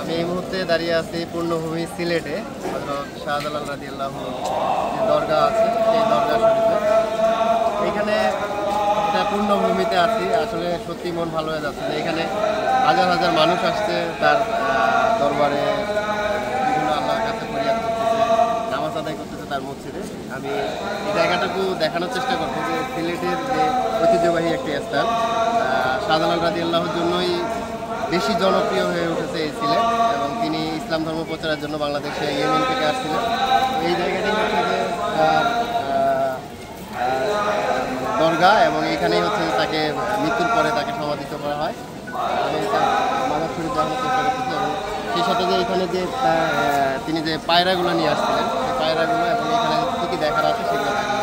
আমি এই মুহূর্তে দাঁড়িয়ে আছি পূর্ণভূমি সিলেটে, হযরত শাহজালাল রাদিয়াল্লাহু যে দরগা আছে সেই দরগা শরীফে। এইখানে এটা পূর্ণভূমিতে আছি, আসলে সত্যি মন ভালো হয়ে যাচ্ছে যে এখানে হাজার হাজার মানুষ আসছে তার দরবারে, বিভিন্ন আল্লাহর কাছে ফরিয়াদ করতেছে, নামাজ আদায় করতেছে তার মসজিদে। আমি এই জায়গাটাকে দেখানোর চেষ্টা করবো যে সিলেটের যে ঐতিহ্যবাহী একটি স্থান, শাহজালাল রাদিয়াল্লাহুর জন্যই বেশি জনপ্রিয় হয়ে উঠেছে এই সিলেট, এবং তিনি ইসলাম ধর্ম প্রচারের জন্য বাংলাদেশে ইয়েমেন থেকে আসছিলেন। এই জায়গাটি হচ্ছে যে দরগা, এবং এইখানেই হচ্ছে তাকে মৃত্যুর পরে তাকে সমাধিত করা হয়। আমি মাজার শরীফ দেখানোর চেষ্টা করতেছি, এবং সেই সাথে যে এখানে যে তিনি যে পায়রাগুলো নিয়ে আসছিলেন সেই পায়রাগুলো, এবং এখানে কী কী দেখার আছে সেগুলো দেখানো।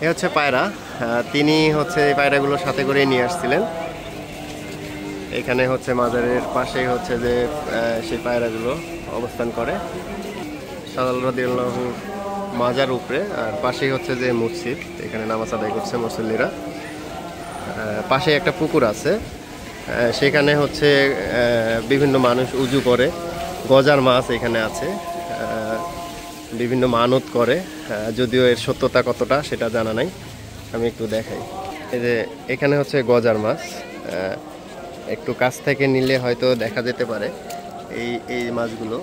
এ হচ্ছে পায়রা, তিনি হচ্ছে এই পায়রাগুলো সাথে করে নিয়ে আসছিলেন। এখানে হচ্ছে মাজারের পাশেই হচ্ছে যে সেই পায়রাগুলো অবস্থান করে, শাহজালাল রাদিয়াল্লাহু মাজার উপরে, আর পাশেই হচ্ছে যে মসজিদ, এখানে নামাজ আদায় করছে মুসল্লিরা। পাশে একটা পুকুর আছে, সেখানে হচ্ছে বিভিন্ন মানুষ উজু করে, গজার মাছ এখানে আছে, বিভিন্ন মানত করে, যদিও এর সত্যতা কতটা সেটা জানা নাই, আমি একটু দেখাই। এই যে এখানে হচ্ছে গজার মাছ, একটু কাছ থেকে নিলে হয়তো দেখা যেতে পারে এই মাছগুলো।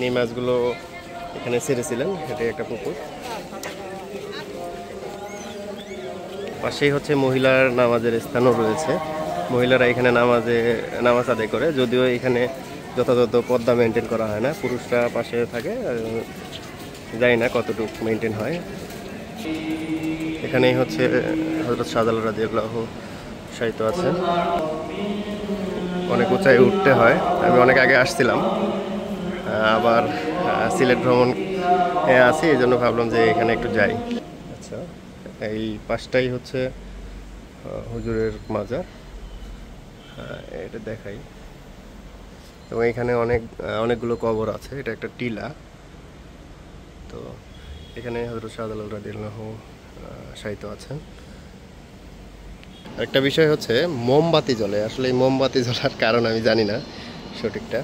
এই মাছগুলো এখানে ছেড়েছিলেন, এটাই একটা পুকুর। পাশেই হচ্ছে মহিলার নামাজের স্থানও রয়েছে, মহিলারা এখানে নামাজ আদায় করে, যদিও এখানে যথাযথ পর্দা মেনটেন করা হয় না, পুরুষরা পাশে থাকে, জানি না কতটুকু মেনটেন হয়। এখানেই হচ্ছে হযরত শাহজালাল রাদিয়াল্লাহু শায়িত আছেন। অনেক উঁচাই উঠতে হয়, আমি অনেক আগে আসছিলাম, আবার সিলেট ভ্রমণ আছি, এই জন্য ভাবলাম যে এখানে একটু যাই। আচ্ছা, এই পাশটাই হচ্ছে হুজুরের মাজার, এটা দেখাই। এবং এখানে অনেকগুলো কবর আছে, এটা একটা টিলা। তো এখানে হযরত শাহজালাল রাদিয়াল্লাহু শায়িত আছেন। একটা বিষয় হচ্ছে মোমবাতি জ্বলে, আসলে এই মোমবাতি জ্বলার কারণ আমি জানি না সঠিকটা।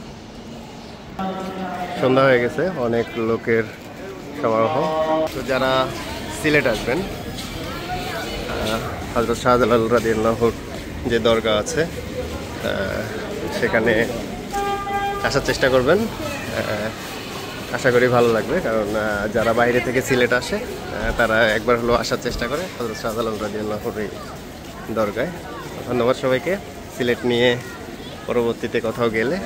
সন্ধ্যা হয়ে গেছে, অনেক লোকের সমারোহ। তো যারা সিলেট আসবেন, হযরত শাহজালাল রাদিয়াল্লাহুর যে দরগা আছে সেখানে আসার চেষ্টা করবেন, আশা করি ভালো লাগবে। কারণ যারা বাইরে থেকে সিলেট আসে তারা একবার হলো আসার চেষ্টা করে হযরত শাহজালাল রাদিয়াল্লাহুর এই দরগায়। ধন্যবাদ সবাইকে। সিলেট নিয়ে পরবর্তীতে কোথাও গেলে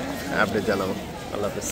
আপডেট জানাবো। আল্লাহ হাফেজ।